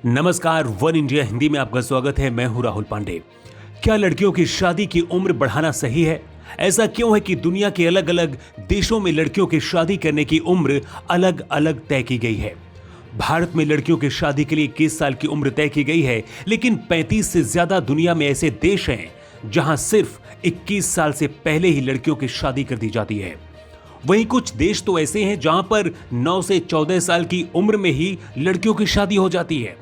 नमस्कार, one India Hindi में आपका स्वागत है। मैं हूं राहुल पांडे। क्या लड़कियों की शादी की उम्र बढ़ाना सही है? ऐसा क्यों है कि दुनिया के अलग अलग देशों में लड़कियों की शादी करने की उम्र अलग अलग तय की गई है। भारत में लड़कियों की शादी के लिए 21 साल की उम्र तय की गई है, लेकिन 35 से ज्यादा दुनिया में ऐसे देश हैं जहां सिर्फ 21 साल से पहले ही लड़कियों की शादी कर दी जाती है। वहीं कुछ देश तो ऐसे हैं जहां पर 9 से 14 साल की उम्र में ही लड़कियों की शादी हो जाती है,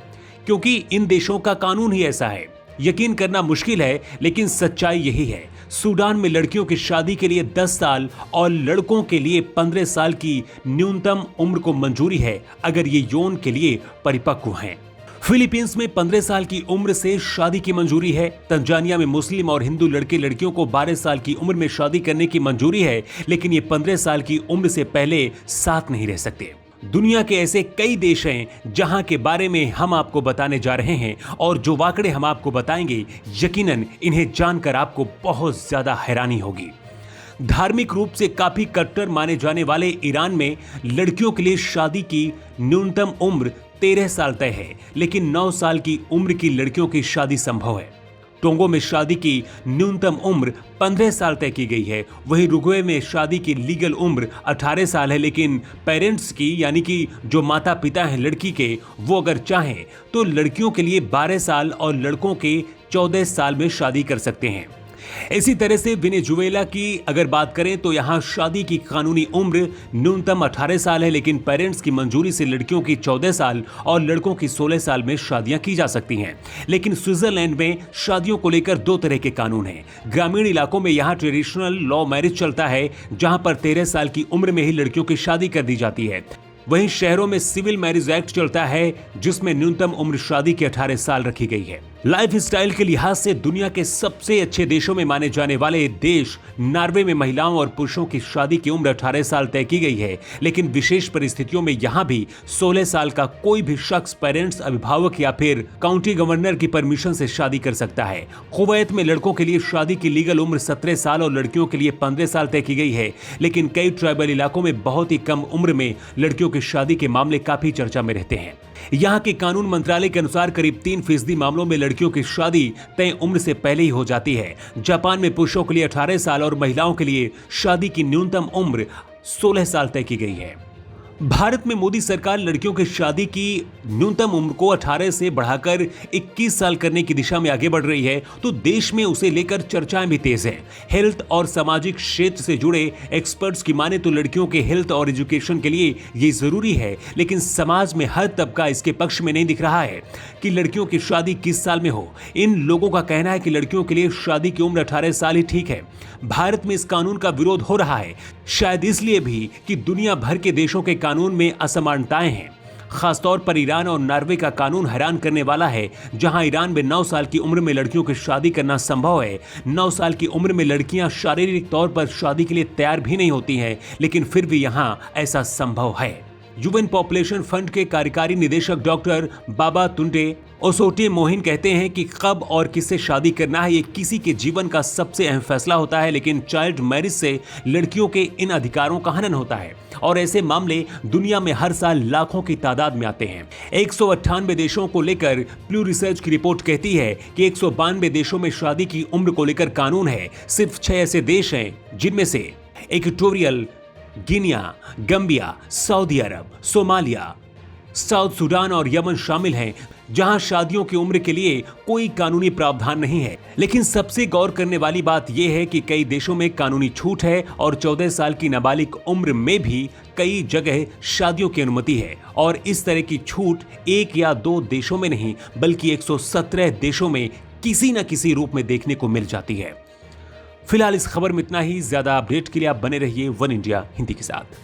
क्योंकि इन देशों का कानून ही ऐसा है। यकीन करना मुश्किल है, लेकिन सच्चाई यही है। सूडान में लड़कियों की शादी के लिए 10 साल और लड़कों के लिए 15 साल की न्यूनतम उम्र को मंजूरी है, अगर ये यौन के लिए परिपक्व हैं। फिलीपींस में 15 साल की उम्र से शादी की मंजूरी है। तंजानिया में मुस्लिम और हिंदू लड़के लड़कियों को 12 साल की उम्र में शादी करने की मंजूरी है, लेकिन ये 15 साल की उम्र से पहले साथ नहीं रह सकते। दुनिया के ऐसे कई देश हैं जहां के बारे में हम आपको बताने जा रहे हैं, और जो वाकड़े हम आपको बताएंगे, यकीनन इन्हें जानकर आपको बहुत ज्यादा हैरानी होगी। धार्मिक रूप से काफी कट्टर माने जाने वाले ईरान में लड़कियों के लिए शादी की न्यूनतम उम्र 13 साल तय है, लेकिन 9 साल की उम्र की लड़कियों की शादी संभव है। टोंगो में शादी की न्यूनतम उम्र 15 साल तय की गई है। वहीं रुग्वे में शादी की लीगल उम्र 18 साल है, लेकिन पेरेंट्स की, यानी कि जो माता पिता हैं लड़की के, वो अगर चाहें तो लड़कियों के लिए 12 साल और लड़कों के 14 साल में शादी कर सकते हैं। इसी तरह से वेनेजुएला की अगर बात करें तो यहां शादी की कानूनी उम्र न्यूनतम 18 साल है, लेकिन पेरेंट्स की मंजूरी से लड़कियों की 14 साल और लड़कों की 16 साल में शादियां की जा सकती हैं। लेकिन स्विट्जरलैंड में शादियों को लेकर 2 तरह के कानून हैं। ग्रामीण इलाकों में यहां ट्रेडिशनल लॉ मैरिज चलता है, जहां पर 13 साल की उम्र में ही लड़कियों की शादी कर दी जाती है। वहीं शहरों में सिविल मैरिज एक्ट चलता है, जिसमें न्यूनतम उम्र शादी की 18 साल रखी गई है। लाइफ स्टाइल के लिहाज से दुनिया के सबसे अच्छे देशों में माने जाने वाले देश नॉर्वे में महिलाओं और पुरुषों की शादी की उम्र 18 साल तय की गई है, लेकिन विशेष परिस्थितियों में यहां भी 16 साल का कोई भी शख्स पेरेंट्स, अभिभावक या फिर काउंटी गवर्नर की परमिशन से शादी कर सकता है। कुवैत में लड़कों के लिए शादी की लीगल उम्र 17 साल और लड़कियों के लिए 15 साल तय की गई है, लेकिन कई ट्राइबल इलाकों में बहुत ही कम उम्र में लड़कियों की शादी के मामले काफी चर्चा में रहते हैं। यहां के कानून मंत्रालय के अनुसार करीब 3% मामलों में लड़कियों की शादी तय उम्र से पहले ही हो जाती है। जापान में पुरुषों के लिए 18 साल और महिलाओं के लिए शादी की न्यूनतम उम्र 16 साल तय की गई है। भारत में मोदी सरकार लड़कियों की शादी की न्यूनतम उम्र को 18 से बढ़ाकर 21 साल करने की दिशा में आगे बढ़ रही है, तो देश में उसे लेकर चर्चाएं भी तेज हैं। हेल्थ और सामाजिक क्षेत्र से जुड़े एक्सपर्ट्स की माने तो लड़कियों के हेल्थ और एजुकेशन के लिए ये जरूरी है, लेकिन समाज में हर तबका इसके पक्ष में नहीं दिख रहा है कि लड़कियों की शादी किस साल में हो। इन लोगों का कहना है कि लड़कियों के लिए शादी की उम्र 18 साल ही ठीक है। भारत में इस कानून का विरोध हो रहा है, शायद इसलिए भी कि दुनिया भर के देशों के कानून में असमानताएं हैं। खासतौर पर ईरान और नॉर्वे का कानून हैरान करने वाला है, जहां ईरान में 9 साल की उम्र में लड़कियों की शादी करना संभव है। 9 साल की उम्र में लड़कियां शारीरिक तौर पर शादी के लिए तैयार भी नहीं होती हैं, लेकिन फिर भी यहां ऐसा संभव है। यूएन पॉपुलेशन फंड के कार्यकारी निदेशक डॉक्टर बाबातुंडे ओसोटे मोहिन कहते हैं कि कब और किससे शादी करना है, ये किसी के जीवन का सबसे अहम फैसला होता है, लेकिन चाइल्ड मैरिज से लड़कियों के इन अधिकारों का हनन होता है, और ऐसे मामले दुनिया में हर साल लाखों की तादाद में आते हैं। 198 देशों को लेकर प्यू रिसर्च की रिपोर्ट कहती है कि 192 देशों में शादी की उम्र को लेकर कानून है। सिर्फ 6 ऐसे देश हैं जिनमें से इक्वेटोरियल गिनिया, गंबिया, सऊदी अरब, सोमालिया, साउथ सूडान और यमन शामिल हैं, जहां शादियों की उम्र के लिए कोई कानूनी प्रावधान नहीं है। लेकिन सबसे गौर करने वाली बात यह है कि कई देशों में कानूनी छूट है और 14 साल की नाबालिग उम्र में भी कई जगह शादियों की अनुमति है, और इस तरह की छूट 1 या 2 देशों में नहीं, बल्कि 117 देशों में किसी न किसी रूप में देखने को मिल जाती है। फिलहाल इस खबर में इतना ही। ज्यादा अपडेट के लिए आप बने रहिए वन इंडिया हिंदी के साथ।